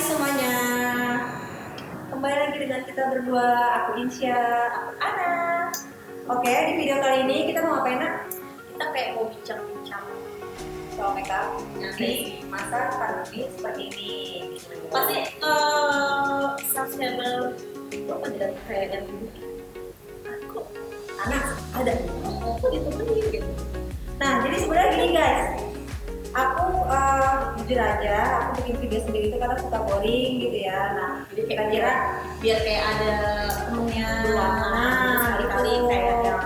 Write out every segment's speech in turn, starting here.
semuanya. Kembali lagi dengan kita berdua, aku Insya, aku Ana. Oke, di video kali ini kita mau ngapain, Nak? Kita kayak mau bincang-bincang Soal makeup di masa pandemi seperti ini. pasti subscriber apa dari kayak dulu aku Anak ada. aku ditemenin gitu. Nah, jadi sebenarnya gini guys. Aku jujur aja, aku bikin video sendiri itu karena suka boring gitu ya. Nah, Jadi kita kayak kira biar kayak ada temennya, nah sekali-kali gitu. kayak yang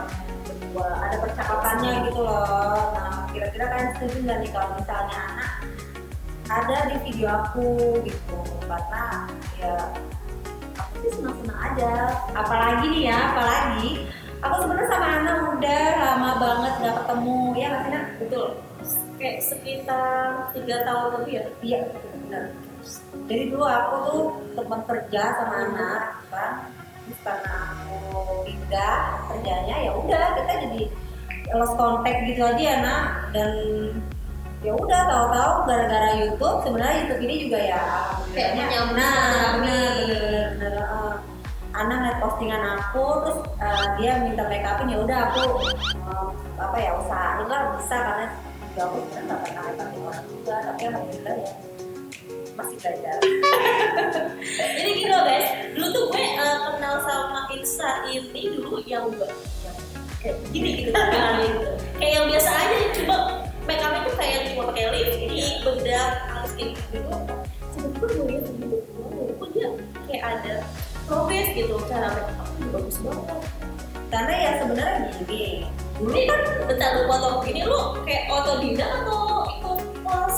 berdua ada percakapannya gitu loh. Nah, kira-kira kalian setuju nggak nih kalau misalnya anak ada di video aku gitu? Karena ya aku sih senang-senang aja. Apalagi nih ya, apalagi aku sebenarnya sama Ana udah lama banget nggak ketemu ya nggak sih, Nak? betul kayak sekitar 3 tahun lebih ya. Iya, benar. Jadi dulu aku tuh teman kerja sama anak kan, terus karena aku pindah kerjanya ya udah kita jadi lost contact gitu aja ya, Nak. Dan ya udah tahu-tahu gara-gara YouTube, sebenarnya YouTube ini juga ya Kayak alhamdulillahnya. menyambung Nah, silaturahmi. bener. Ana ngeliat postingan aku, terus dia minta make upin, ya udah aku apa ya usahain lah bisa karena juga aku sebenarnya nggak pernah make upin orang juga, tapi alhamdulillah ya masih belajar. Jadi gini loh guys, dulu tuh gue kenal sama Insa ini dulu yang enggak yang kayak gini gitu kan gitu. Kayak yang biasa aja, cuma make up itu kayak cuma pakai lipstick, bedak, alis kayak gitu. Tiba-tiba gue lihat gitu, kok dia kayak ada progres gitu, cara make up bagus banget. Karena ya sebenarnya gini, dulu Ini kan bentar lu potong ini lu kayak otodidak atau ikut kelas?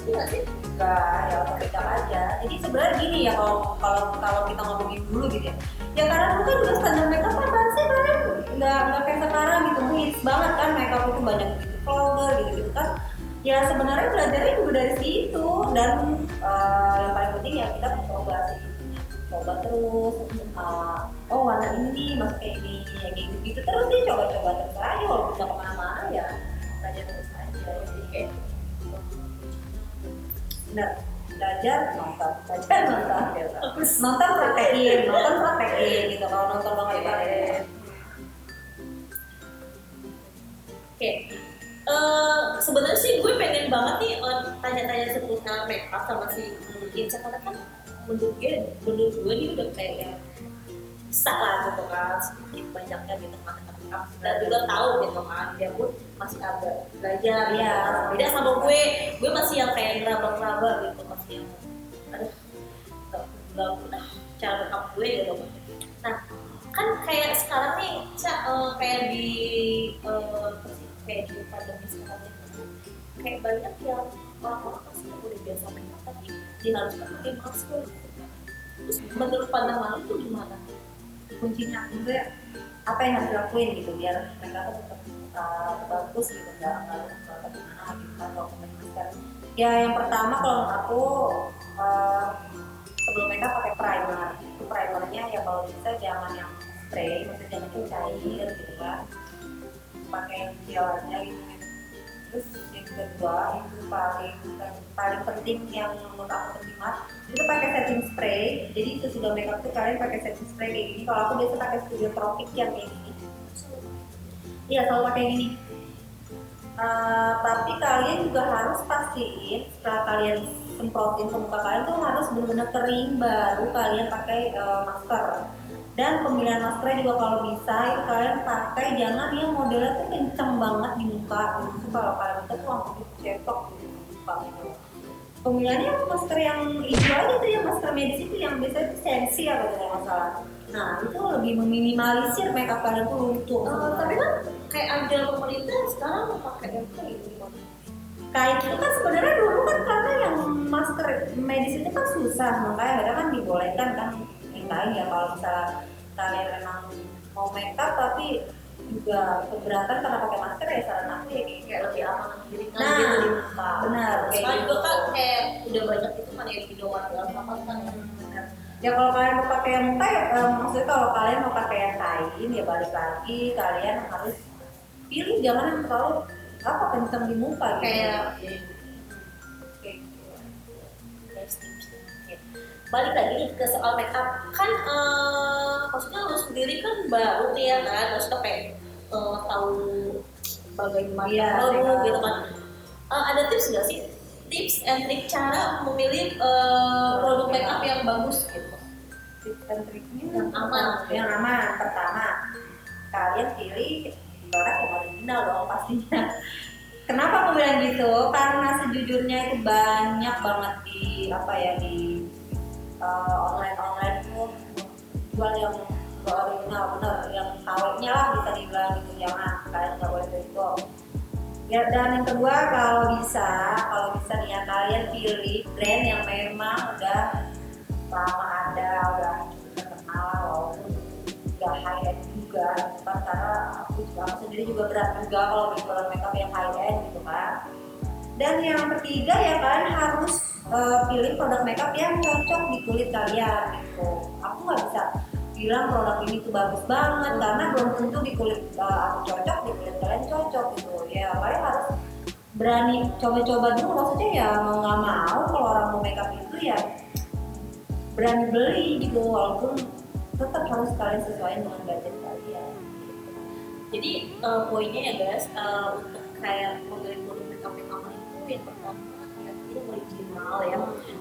Iya sih. enggak ya otodidak aja. Jadi sebenarnya gini ya, kalau kita ngomongin dulu gitu ya. Ya karena dulu kan juga standar makeup apa sih kalian nggak kayak sekarang gitu, hits banget kan makeup itu banyak gitu vlogger gitu kan. Ya sebenarnya belajarnya juga dari situ dan yang paling penting ya kita mencoba sih, coba terus. Oh warna ini masuk kayak ini, ya kayak gitu terus sih, coba-coba terus aja. Walaupun nggak kemana-mana ya belajar terus aja. Jadi kayak benar, belajar nonton nonton praktekin gitu. Kalau nonton banget praktekin. Oke, sebenarnya sih gue pengen banget nih tanya-tanya seputar makeup sama si Insa, karena kan menurut gue ini udah kayak yang bisa lah gitu kan, sedikit banyaknya gitu makeup dan juga tahu gitu kan, dia pun masih agak belajar Iya. gitu kan. Beda sama gue masih yang kayak ngeraba-ngeraba gitu, masih yang aduh nggak udah cara makeup gue gitu. Nah kan kayak sekarang nih kayak di apa sih, kayak di pandemi sekarang ini kayak banyak yang orang-orang pasti udah biasa makeup tapi diharuskan pakai masker. Terus menurut pandangan itu gimana? Kuncinya juga apa yang harus dilakuin gitu biar mereka tuh tetap bagus gitu, nggak gimana gitu kan kalau pakai masker. Ya yang pertama kalau menurut aku sebelum mereka pakai primer. Itu primernya ya kalau bisa jangan yang spray, maksudnya jangan yang cair gitu kan, pakai yang gel aja gitu. Terus yang kedua itu paling penting yang menurut aku penting banget itu pakai setting spray. Jadi sesudah makeup tuh kalian pakai setting spray kayak gini. Kalau aku biasa pakai Studio Tropic yang kayak gini. Iya, selalu pakai yang ini. Tapi kalian juga harus pastiin setelah kalian semprotin ke muka kalian tuh harus benar-benar kering baru kalian pakai masker. Dan pemilihan maskernya juga kalau bisa itu kalian pakai jangan yang modelnya tuh kenceng banget di muka gitu. Kalau kalian itu tuh langsung cetok di muka gitu. Pemilihannya masker yang hijau aja tuh, yang masker medis itu yang biasanya itu sensi atau tidak masalah. Nah itu lebih meminimalisir makeup kalian tuh luntur. Tapi kan kayak ada pemerintah sekarang mau pakai yang kayak gitu. Kain itu kan sebenarnya dulu kan karena yang masker medis itu kan susah, makanya mereka kan dibolehkan kan kain ya kalau misalnya kalian memang mau makeup tapi juga keberatan karena pakai masker ya saran aku ya kayak lebih aman jadi nah gitu di muka. benar kayak Sekarang gitu. juga kan kayak udah banyak itu kan yang video dalam apa kan ya. Ya kalau kalian mau pakai yang muka ya maksudnya kalau kalian mau pakai yang kain ya balik lagi kalian harus pilih jangan yang terlalu apa kenceng di muka gitu. Kayak kayak gitu. Balik lagi nih ke soal make up kan, maksudnya lu sendiri kan baru nih ya kan, maksudnya kayak tahu bagaimana Iya, produk iya. gitu kan. Ada tips nggak sih, tips and trik cara memilih produk make up yang bagus gitu? Tips and triknya Yang aman. yang aman. Pertama, kalian pilih produk yang original dong pastinya. Kenapa aku bilang gitu? Karena sejujurnya itu banyak banget di apa ya, di online tuh jual yang gak original, bener yang KW-nya lah bisa dibilang gitu. Jangan, kalian nggak boleh begitu ya. Dan yang kedua, kalau bisa nih ya, kalian pilih brand yang memang udah lama ada, udah cukup terkenal walaupun udah high end juga gitu kan. Karena aku sendiri juga berat juga kalau beli produk makeup yang high end gitu kan. Dan yang ketiga ya, kalian harus pilih produk makeup yang cocok di kulit kalian gitu. Aku nggak bisa bilang produk ini tuh bagus banget karena belum tentu di kulit aku cocok, di kulit kalian cocok gitu ya. Kalian harus berani coba-coba dulu, maksudnya ya mau nggak mau kalau orang mau makeup itu ya berani beli gitu, walaupun tetap harus kalian sesuaikan dengan budget kalian. Jadi poinnya ya guys, untuk kayak memilih produk makeup yang aman itu yang pertama yang original ya,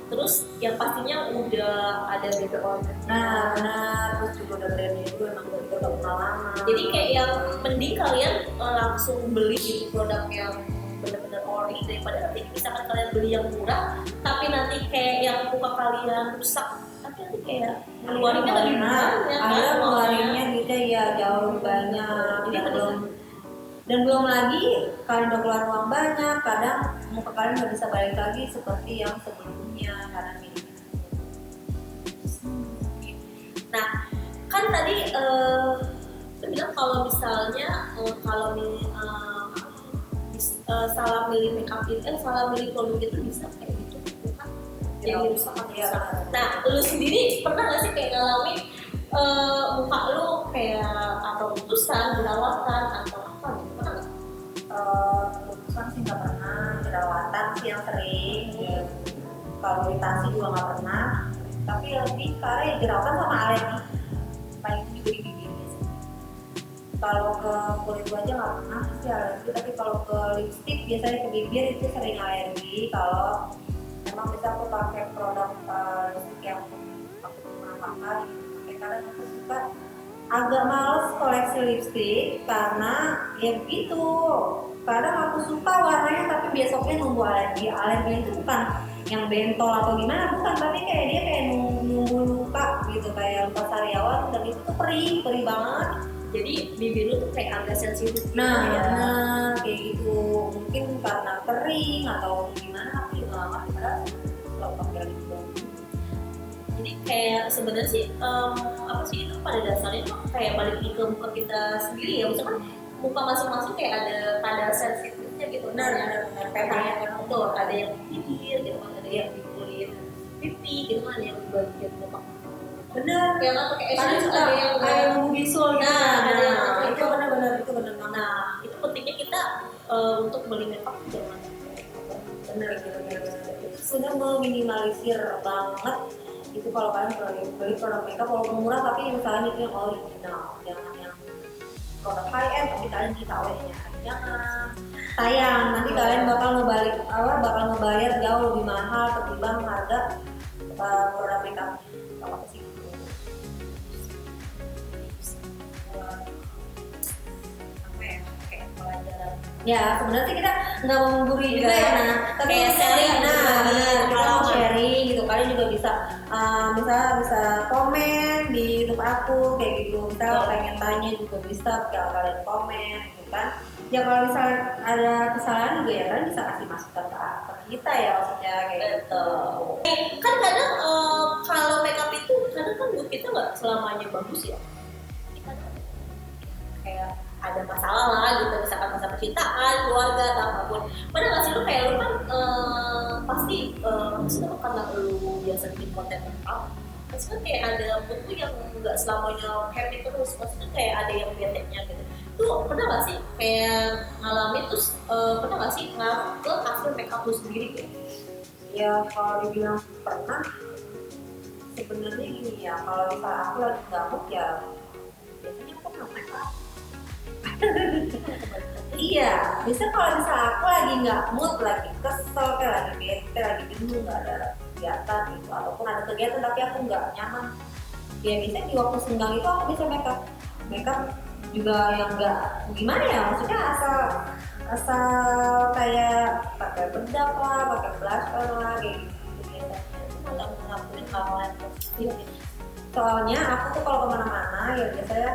terus yang pastinya udah ada BPOM. Nah benar, terus juga udah brandnya itu emang udah kenal lama. Jadi kayak yang mending kalian langsung beli gitu produk yang benar-benar ori, daripada nanti misalkan kalian beli yang murah tapi nanti kayak yang muka kalian rusak, tapi nanti kayak ngeluarinnya lebih banyak kan, ada ngeluarinnya gitu ya, jauh lebih banyak. Dan belum lagi kalian udah keluar uang banyak, kadang muka kalian nggak bisa balik lagi seperti yang sebelumnya karena ini. Nah kan tadi kita bilang kalau misalnya kalau salah milih makeup itu, salah milih produk itu bisa kayak gitu kan, jadi rusak atau Iya. rusak. Nah lu sendiri pernah nggak sih kayak ngalamin muka lu kayak atau putusan, jerawatan atau apa gitu, pernah nggak? Putusan sih nggak pernah, jerawatan sih yang sering ya. Kalau iritasi juga nggak pernah, tapi lebih karena ya jerawatan sama alergi, paling itu juga di bibirnya sih. Kalau ke kulit wajah nggak pernah sih alergi, tapi kalau ke lipstick biasanya ke bibir itu sering alergi. Kalau memang bisa aku pakai produk lipstick yang aku pernah pakai, karena aku suka agak males koleksi lipstick karena ya begitu. Kadang aku suka warnanya tapi besoknya nunggu alergi. Alergi itu bukan yang bentol atau gimana, bukan, tapi kayak dia kayak nunggu luka gitu, kayak luka sariawan, dan itu tuh perih banget. Jadi bibir lu tuh kayak agak sensitif gitu Nah, ya. benar kayak gitu. Mungkin karena kering atau gimana, aku juga nggak ngerti. Padahal kalau pakai lip balm. Jadi kayak sebenarnya sih apa sih itu pada dasarnya tuh kayak balik lagi ke muka kita sendiri ya, misalkan muka masing-masing kayak ada kadar sensitifnya gitu. Benar. Kayak tuh ada yang di bibir gitu kan, ada yang di kulit pipi gitu kan, ada yang di bagian muka. Bener. Kayak nggak pakai Kadang esnya suka ada yang kayak nunggu bisul gitu. Nah, ada yang itu benar-benar itu benar banget. Nah, itu pentingnya kita untuk beli makeup jangan Bener gitu. Itu sudah meminimalisir banget itu kalau kalian beli produk makeup walaupun murah, tapi misalnya itu yang original, jangan yang produk high end tapi kalian di KW-nya. Jangan, sayang nanti kalian bakal ngebayar jauh lebih mahal ketimbang harga produk makeup. Apa sih? apa ya, kayak pelajaran. Ya sebenarnya sih kita nggak mau menggurui juga ya, nah tapi Kayak sharing nah gitu. benar, kita mau Pengalaman. sharing gitu. Kalian juga bisa bisa komen di YouTube aku kayak gitu, kita pengen tanya juga bisa, kalau kalian komen gitu kan. Ya kalau misalnya ada kesalahan juga ya kalian bisa kasih masukan ke kita ya, maksudnya kayak gitu. Kan kadang kalau makeup itu kadang kan mood kita nggak selamanya bagus ya. Jadi kadang kayak ada masalah lah gitu, misalkan masalah percintaan, keluarga atau apapun. Padahal nggak sih lu kayak lu kan pasti maksudnya karena lu biasa bikin konten makeup, pasti kan kayak ada mood tuh yang nggak selamanya happy terus, maksudnya kayak ada yang bete-nya gitu. Tuh pernah nggak sih kayak ngalamin, terus pernah nggak sih ngaruh ke hasil makeup lu sendiri gitu? Ya kalau dibilang pernah sebenarnya gini ya, kalau misalnya aku lagi gabut ya biasanya aku nggak make up. Iya, bisa kalau misalnya aku lagi nggak mood, lagi kesel, kayak lagi bete, lagi jenuh, nggak ada kegiatan gitu, ataupun ada kegiatan tapi aku nggak nyaman, ya biasanya di waktu senggang itu aku bisa make up juga yang nggak gimana ya, maksudnya asal asal kayak pakai bedak lah, pakai blush lah, kayak gitu biasanya. Cuma nggak ngelakuin hal yang positif gitu. Soalnya aku tuh kalau kemana-mana ya biasanya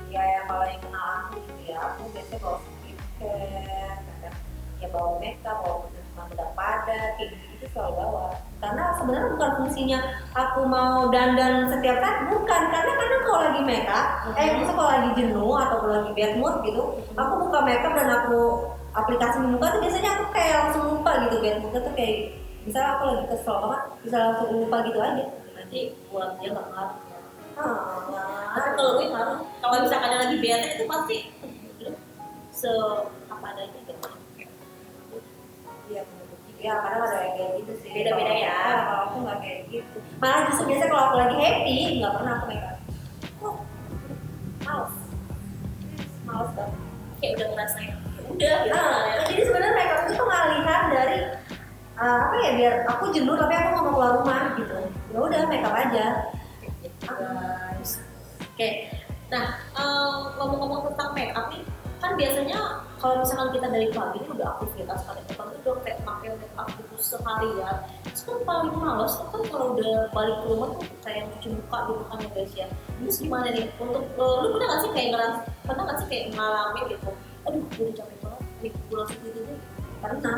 ya yang kalau yang kenal aku gitu ya, aku biasanya bawa skincare, kadang ya bawa makeup, bawa bedak padat, kayak gitu selalu bawa. Karena sebenarnya bukan fungsinya aku mau dandan setiap saat, bukan. Karena kadang kalau lagi makeup, misalnya kalau lagi jenuh atau kalau lagi bad mood gitu, aku buka makeup dan aku aplikasi di muka tuh biasanya aku kayak langsung lupa gitu, bad moodnya tuh kayak misalnya aku lagi kesel banget, bisa langsung lupa gitu aja. Nanti buat dia nggak ngaruh. Tapi Ah, kalau gue ngaruh, kalau misalkan ada lagi bete itu pasti se apa adanya gitu. iya, ya kadang ada yang kayak gitu sih. Beda-beda ya. Kalau aku nggak kayak gitu. Malah justru biasanya kalau aku lagi happy nggak pernah aku make up. Oh, males, males banget. Kayak udah ngerasain udah gitu. Jadi sebenarnya make up itu pengalihan dari apa ya, biar aku jenuh tapi aku nggak mau keluar rumah gitu. Ya udah make up aja. Guys. Oke. Nah, ngomong-ngomong tentang make up nih, kan biasanya kalau misalkan kita dari pagi ini udah aktivitas pada depan itu udah kayak pakai make up gitu seharian. Terus kan paling males tuh kan kalau udah balik ke rumah tuh kayak cuci muka gitu kan ya guys ya. Terus gimana nih untuk lu pernah nggak sih kayak pernah nggak sih kayak ngalamin gitu? Aduh, gue udah capek banget, nih gue langsung gitu deh. Pernah.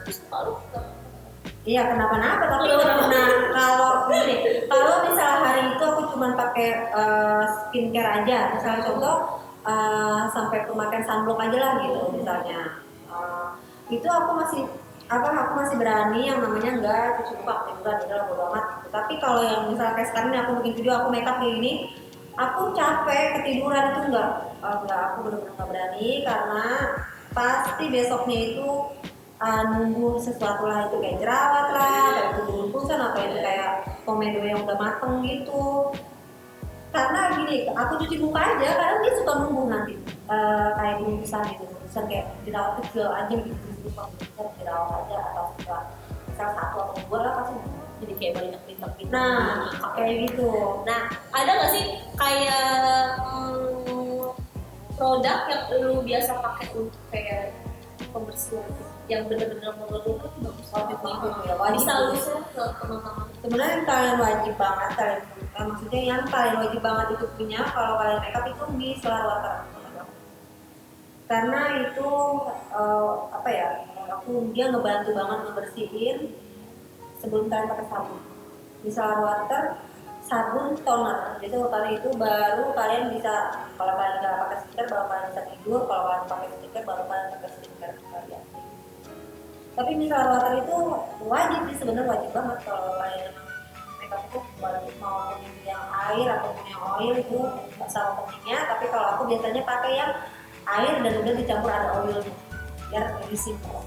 Terus kalau Iya, kenapa-napa, tapi nggak pernah. Kalau gini, kalau misalnya hari itu aku cuma pakai skincare aja, misalnya contoh sampai pemakaian sunblock aja lah gitu misalnya. Itu aku masih berani yang namanya enggak cuci muka, tiduran udah bodo amat gitu. Tapi kalau yang misalnya kayak sekarang ini aku bikin video aku makeup kayak gini, aku capek ketiduran itu enggak, aku benar-benar nggak berani karena pasti besoknya itu nunggu sesuatu lah, itu kayak jerawat lah, kayak kudusan apa itu kayak komedo yang udah mateng gitu. Karena gini, aku cuci muka aja, kadang dia suka nunggu nanti kayak kudusan gitu, kudusan kayak jerawat kecil aja gitu, suka kudusan jerawat aja atau suka misal satu atau dua lah pasti nunggu. jadi kayak banyak bintang-bintang. Nah, kayak gitu. Nah, ada nggak sih kayak produk yang lu biasa pakai untuk kayak pembersih yang bener-bener menurut lu tuh bagus banget Itu nih? ya wajib. Bisa lu share ke teman-teman. Sebenarnya yang kalian wajib banget maksudnya yang kalian wajib banget itu punya kalau kalian makeup itu micellar water. Karena itu apa ya, dia ngebantu banget ngebersihin sebelum kalian pakai sabun. Micellar water, sabun, toner. Jadi urutannya itu baru kalian bisa, kalau kalian nggak pakai skincare baru kalian bisa tidur, kalau kalian pakai skincare baru kalian pakai skincare kalian. Tapi micellar water itu wajib sih, sebenarnya wajib banget kalau kalian makeup itu wajib, mau yang air ataupun yang oil itu sama pentingnya. Tapi kalau aku biasanya pakai yang air dan udah dicampur ada oilnya biar lebih simpel.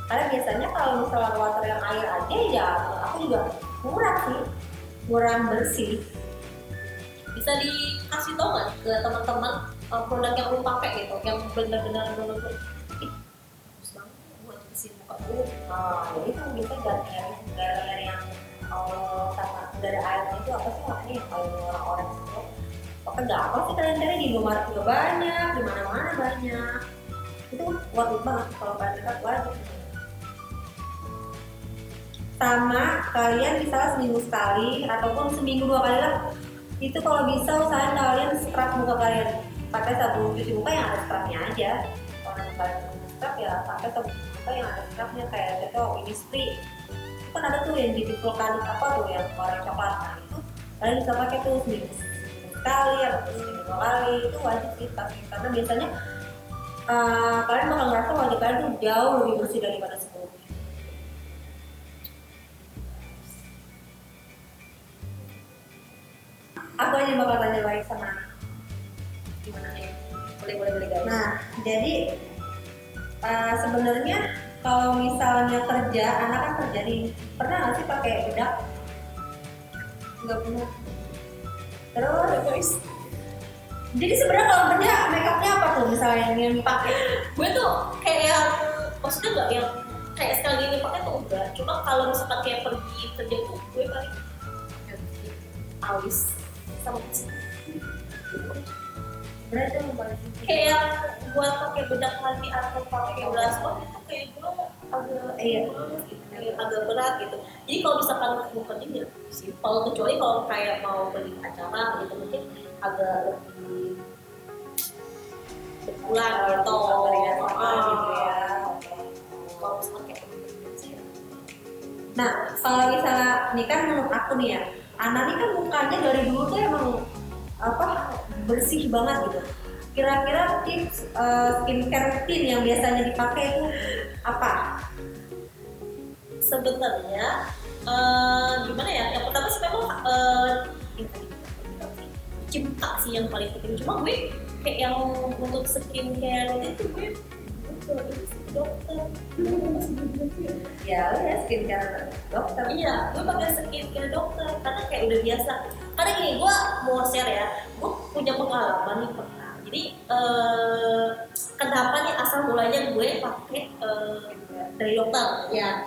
Karena biasanya kalau micellar water yang air aja ya aku juga kurang sih, kurang bersih. Bisa dikasih tau nggak ke teman-teman produk yang lu pakai gitu, yang benar-benar menurut lu bagus banget buat bersih muka gue. Ya itu bisa dari yang sama dari airnya itu apa sih namanya yang paling orang-orang itu. Oke, nggak apa sih kalian cari di Indomaret juga banyak, di mana-mana banyak. Itu wajib banget kalau kalian dekat, wajib. Sama kalian misalnya seminggu sekali ataupun seminggu 2 kali lah, itu kalau bisa usahain kalian scrub muka kalian pakai sabun cuci muka yang ada scrubnya aja. Kalau nanti kalian mau scrub ya pakai sabun cuci muka yang ada scrubnya, kayak contoh Innisfree itu kan ada tuh yang jadi vulkanik apa tuh yang warna coklat. Nah itu kalian bisa pakai tuh seminggu sekali atau seminggu 2 kali, itu wajib sih pakai karena biasanya kalian bakal ngerasa wajah kalian tuh jauh lebih bersih daripada sebelumnya. Aku aja bakal tanya lagi sama Gimana nih? Boleh guys. Nah, jadi sebenarnya kalau misalnya kerja, anak kan kerja nih, pernah nggak sih pakai bedak? nggak pernah. Terus jadi sebenarnya kalau kerja make upnya apa tuh misalnya yang dipakai? Gue tuh kayak maksudnya nggak yang kayak sekali ini pakai tuh enggak, cuma kalau misalkan kayak pergi kerja tuh gue paling alis sama Berarti yang paling kayak buat pakai bedak hati atau pakai blush on itu kayak gue agak kayak agak berat gitu. Jadi kalau misalkan mau kerja ya simpel, kecuali kalau kayak mau pergi acara gitu mungkin agak lebih sebulan gitu. gitu ya. Kalau misalkan kayak Nah, kalau misalnya ini kan menurut aku nih ya, Ana nih kan mukanya dari dulu tuh emang apa bersih banget gitu. Kira-kira tips skincare routine yang biasanya dipakai itu apa? sebenarnya gimana ya? Yang pertama sih memang cinta sih yang paling penting. Cuma gue kayak yang untuk skincare itu gue dokter. Ya udah skincare dokter. Iya, gue pakai skincare dokter karena kayak udah biasa. Karena gini, gue mau share ya, gue punya pengalaman nih pernah. Jadi kenapa nih asal mulanya gue pakai dari dokter? Ya,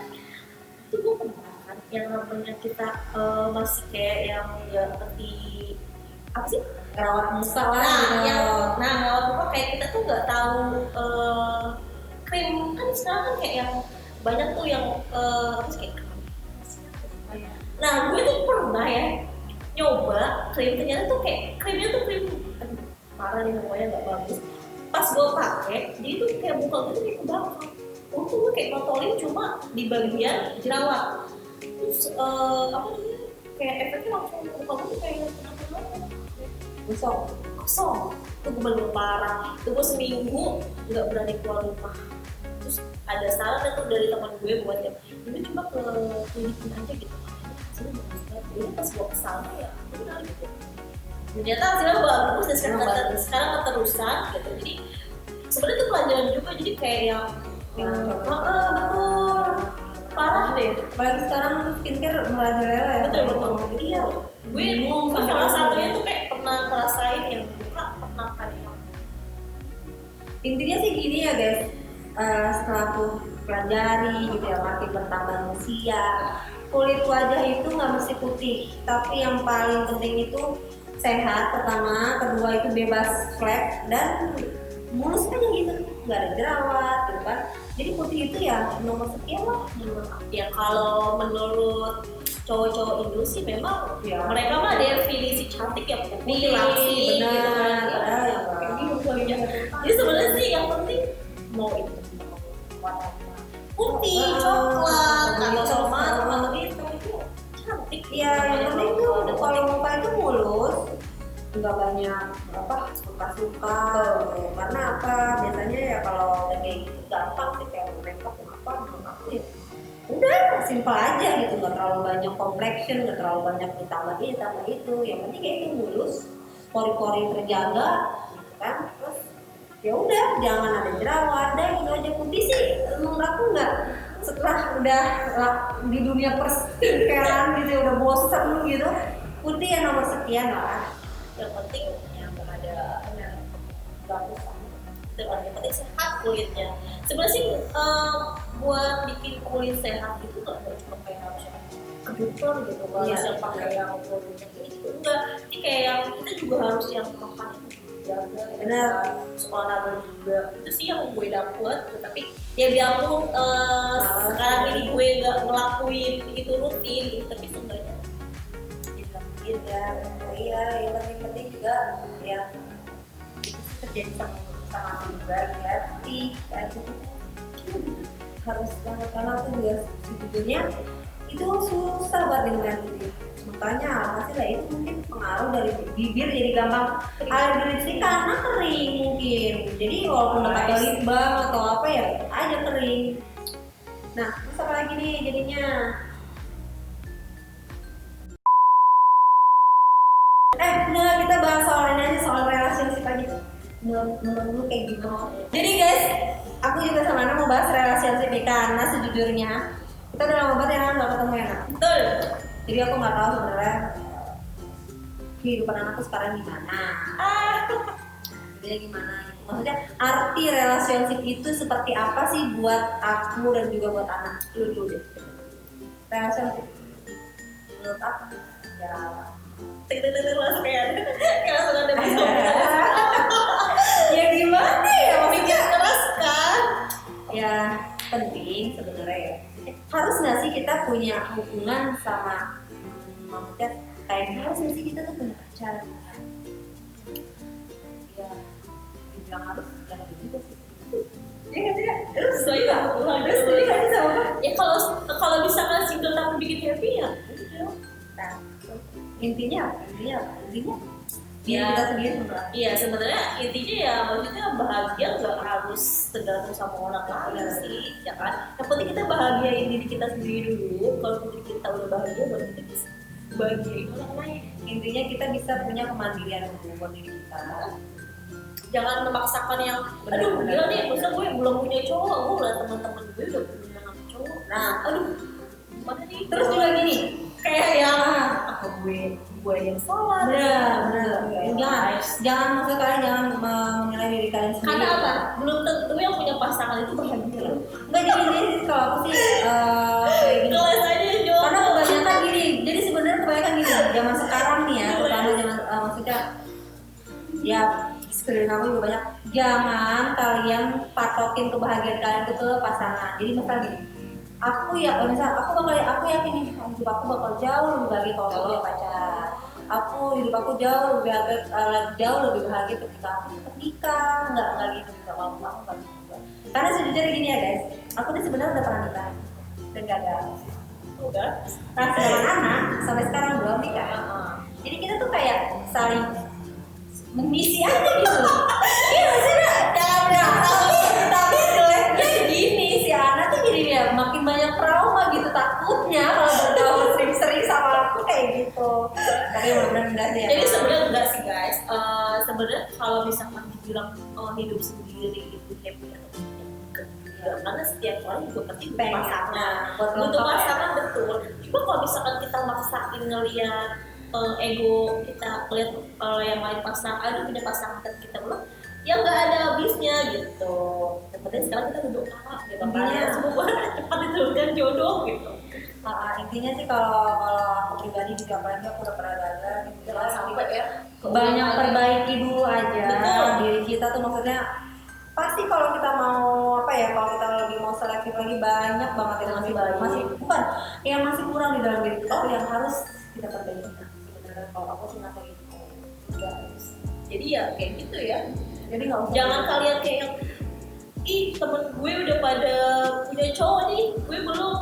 itu gue pernah kan yang namanya kita masih kayak yang nggak ngerti apa sih? Rawat muka lah gitu. Rawat muka kayak kita tuh nggak tahu krim kan sekarang kan kayak yang banyak tuh yang apa sih kayak nah gue tuh pernah ya nyoba krim ternyata tuh kayak krimnya tuh krim aduh parah nih pokoknya nggak bagus pas gue pakai jadi tuh kayak muka gue tuh kayak kebakar untung gue kayak notolin cuma di bagian jerawat terus apa namanya kayak efeknya langsung muka gue tuh kayak kosong itu bener parah itu gue seminggu nggak berani keluar rumah terus ada saran tuh dari teman gue buat ya ini coba ke klinikin aja gitu hasilnya bagus banget jadi pas gue kesana ya benar gitu ternyata hasilnya bagus dan sekarang keterusan gitu jadi sebenarnya itu pelajaran juga jadi kayak yang betul parah deh Apalagi sekarang skincare merajalela ya. betul iya gue salah satunya tuh kayak pernah ngerasain yang buka pernah kan yang Intinya sih gini ya guys, setelah aku pelajari gitu ya, makin bertambah usia, kulit wajah itu nggak mesti putih, tapi yang paling penting itu sehat pertama, kedua itu bebas flek dan mulus aja gitu, nggak ada jerawat gitu kan. Jadi putih itu ya nomor sekian lah. ya kalau menurut cowok-cowok Indo sih memang Ya. mereka mah definisi cantik ya putih Benar, langsing gitu kan. ada yang Kayak gitu aja. Jadi sebenarnya sih yang penting mau itu warna putih, coklat, atau tomat, atau hitam itu cantik. ya yang penting tuh kalau muka itu mulus, nggak banyak apa suka-suka gitu. Karena apa biasanya ya kalau udah kayak gitu gampang sih kayak makeup apa menurut aku ya udah simpel aja gitu, nggak terlalu banyak complexion, nggak terlalu banyak ditambah ini tambah itu, yang penting kayak itu mulus, pori-pori terjaga gitu kan. Terus ya udah jangan ada jerawat deh, gitu aja. Putih sih menurut aku nggak, setelah udah di dunia perskincarean gitu udah bosen gitu, putih ya nomor sekian lah. Yang penting yang nggak ada bagus. Yang penting sehat kulitnya. Sebenarnya sih buat bikin kulit sehat itu nggak cuma kayak harus ke dokter gitu, harus yang pakai yang produknya gitu enggak. Ini kayak yang kita juga harus yang makan jaga, Benar. olahraga juga. Itu sih yang gue dapet. Tapi ya biarpun sekarang ini gue nggak ngelakuin itu rutin, gitu, tapi seenggaknya Dilakuin ya, iya yang penting juga ya itu sih terjadi sama aku juga ya. Tapi kayak gitu harus banget karena aku juga sejujurnya itu susah buat dimengerti. Makanya apa sih lah itu mungkin pengaruh dari bibir jadi gampang alergi karena kering mungkin. Jadi walaupun udah pakai lip balm atau apa ya tetap aja kering. Nah terus apa lagi nih jadinya? Udah kita bahas soal ini aja, soal relationship aja. Menurut lu kayak gimana? Jadi guys, aku juga sama Ana mau bahas relationship nih karena sejujurnya kita udah lama banget ya nggak ketemu ya. betul. Jadi aku nggak tahu sebenarnya kehidupan anakku sekarang gimana, dia gimana gitu. Maksudnya arti relationship itu seperti apa sih buat aku dan juga buat anak lu dulu deh. Relationship menurut aku ya langsung kayak langsung ada bisa ya gimana ya, mikir keras kan. ya penting sebenarnya ya. Harus nggak sih kita punya hubungan sama maksudnya kayak harus nggak sih kita tuh punya pacar? Ya dibilang harus jangan juga sih. Iya nggak sih? Terus Saya terus jadi nggak sih sama apa? ya kalau misalkan single tapi bikin happy ya udah. Nah, intinya apa? Intinya diri Ya. kita sendiri sebenarnya. Iya sebenarnya intinya ya maksudnya bahagia nggak harus tergantung sama orang lain sih, ya kan? Yang penting kita bahagiain diri kita sendiri dulu. Kalau diri kita udah bahagia, baru kita bisa bahagiain orang lain. Intinya kita bisa punya kemandirian buat diri kita. Jangan memaksakan yang, aduh gila nih, masa gue belum punya cowok, gue liat teman-teman gue udah punya cowok. Nah, Aduh, gimana nih? terus juga gini, Kayak yang apa gue yang salah. benar. Jangan maksud kalian jangan menilai diri kalian sendiri. Karena apa? Belum tentu yang punya pasangan itu bahagia. Enggak jadi kalau aku sih kayak gini. Kelas aja jodoh. Karena kebanyakan gini. Jadi sebenarnya kebanyakan gini. Zaman sekarang nih ya, terutama zaman maksudnya ya sekeliling aku juga banyak. Jangan kalian patokin kebahagiaan kalian itu ke pasangan. Jadi misal gini. Aku yakin nih hidup aku bakal jauh lebih bahagia kalau aku punya pacar. Hidup aku jauh lebih bahagia ketika aku nikah. Nggak gitu juga kalau aku nggak gitu juga. Karena sejujurnya gini ya guys, aku nih sebenarnya udah pernah nikah dan gagal. Udah. Nah sedangkan anak sampai sekarang belum nikah. Jadi kita tuh kayak saling mengisi aja gitu. Iya nggak sih Nak? Tapi jeleknya gini si Ana tuh jadi ya makin banyak trauma gitu, takutnya kalau bergaul sering-sering sama aku kayak gitu. Tapi mudah-mudahan enggak sih ya. Jadi sebenarnya enggak sih guys. Sebenarnya kalau misalkan dibilang hidup sendiri itu happy atau tidak, karena setiap orang juga pasti butuh Pengen. pasangan. Buat Butuh lengkap ya. pasangan betul. Cuma kalau misalkan kita maksain ngelihat ego kita ngelihat yang lain pasangan, aduh punya pasangan dan kita belum, ya nggak ada habisnya gitu. Yang penting sekarang kita duduk gitu kan. Intinya- Semoga cepat diturunkan jodoh gitu. Intinya sih kalau aku pribadi juga apalagi aku udah pernah gagal gitu. Jangan sampai ya. Banyak perbaiki dulu aja Betul. diri kita tuh, maksudnya pasti kalau kita mau kalau kita lebih mau selektif lagi banyak banget yang masih kurang di dalam diri kita tuh yang harus kita perbaiki. Sebenarnya kalau aku sih ngerasa gitu. Guys. Jadi ya kayak gitu ya. Jadi nggak usah. Jangan kalian kayak yang, ih temen gue udah pada punya cowok nih, gue belum.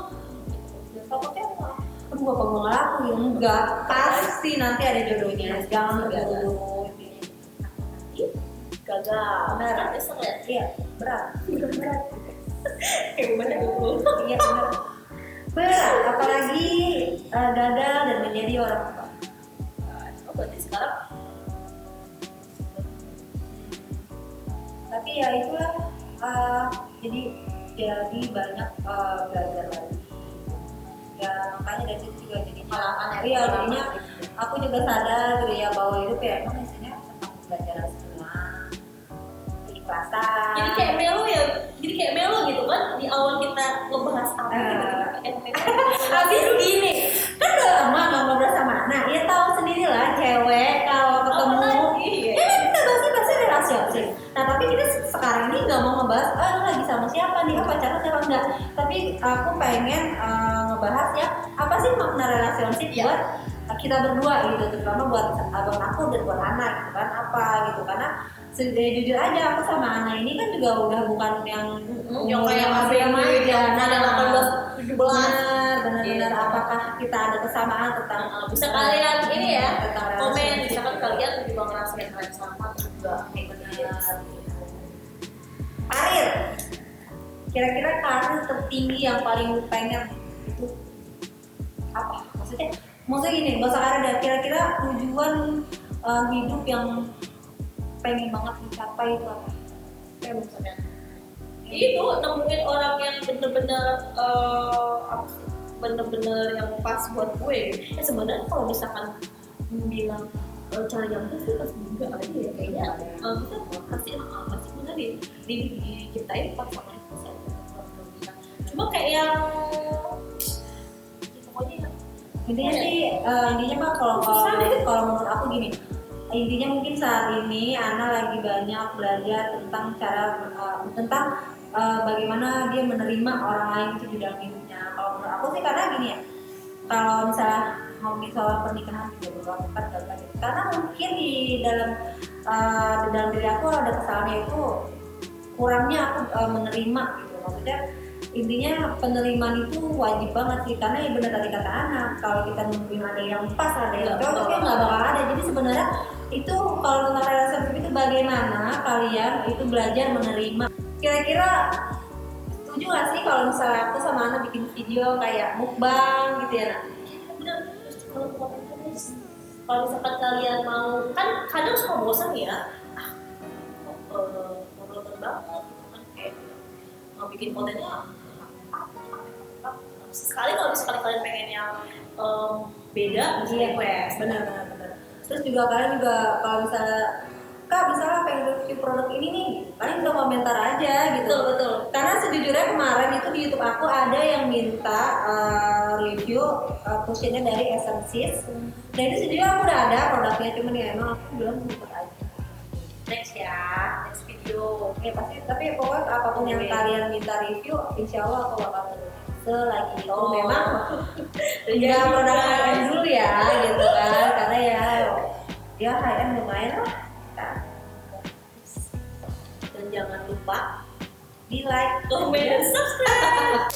Ya takutnya apa? Aduh bapak gue ngelakuin enggak, pasti nanti ada jodohnya. Jangan Gagal. dulu. Ih, gagal. Benar. Kan nyesel ya. Iya berat. Kayak gimana dulu? Iya berat. Apalagi gagal dan menjadi orang tua. Oh berarti sekarang Tapi ya itulah jadi banyak belajar lagi ya, makanya dari situ juga jadi Pengalaman ya, iya pengalaman jadinya gitu. aku juga sadar gitu ya bahwa hidup ya emang isinya tentang pembelajaran semua, keikhlasan. jadi kayak melo gitu kan, di awal kita ngebahas apa gitu. Habis gini kan udah lama nggak ngobrol sama anak, ya tahu sendiri lah cewek kalau ketemu Iya. ya kan kita bahas relationship. Nah tapi kita sekarang ini nggak mau ngebahas lu lagi sama siapa nih, pacaran siapa enggak, tapi aku pengen ngebahas ya apa sih makna relationship buat kita berdua gitu, terutama buat abang aku dan buat anak gitu kan, apa gitu. Karena jujur aja aku sama Ana ini kan juga udah bukan yang yang kayak masih remaja, yang ada 18 17. benar-benar apakah kita ada kesamaan tentang Bisa kalian ini ya tentang komen, relationship. misalkan kalian juga ngerasain hal yang sama atau juga kayak Benar. Karir, kira-kira karir tertinggi yang paling lu pengen itu apa? Maksudnya gini, nggak usah karir deh. Kira-kira tujuan hidup yang pengen banget dicapai itu apa? kayak misalnya itu nemuin orang yang bener-bener apa sih, bener-bener yang pas buat gue. Ya sebenarnya kalau misalkan bilang cara yang sih pas juga aja ya kayaknya kita pasti bener diciptain pasangan itu cuma kayak yang pokoknya intinya sih intinya mah kalau menurut aku gini, intinya mungkin saat ini Ana lagi banyak belajar tentang cara tentang bagaimana dia menerima orang lain itu di dalam hidupnya. Kalau menurut aku sih karena gini ya, kalau misalnya ngomongin soal pernikahan juga beberapa kan gagal gitu. Karena mungkin di dalam diri aku ada kesalahannya itu kurangnya aku menerima gitu. Maksudnya intinya penerimaan itu wajib banget sih, karena ya benar tadi kata anak, kalau kita nungguin ada yang pas ada yang cocok ya nggak bakal ada. Jadi sebenarnya itu kalau tentang relationship itu bagaimana kalian itu belajar menerima. Kira-kira setuju nggak sih kalau misalnya aku sama Ana bikin video kayak mukbang gitu ya Nak? bener. Kalau misalkan kalian mau kan kadang suka bosan ya monoton banget gitu kan kayak mau bikin kontennya sekali kalau misalkan kalian pengen yang beda bisa request. Benar. Terus juga kalian juga kalau misalnya Kak misalnya pengen review produk ini nih, kalian bisa komentar aja gitu. Betul. Karena sejujurnya kemarin itu di YouTube aku ada yang minta review cushionnya dari Essensis. Dan itu sejujurnya aku udah ada produknya, cuman ya emang aku bilang butuh aja. Next video. Ya pasti, tapi pokoknya apapun yang kalian minta review, insya Allah aku bakal selagi itu memang nggak produk high end dulu ya gitu kan, karena ya high end lumayan lah kan. Dan jangan lupa Di like, comment, subscribe.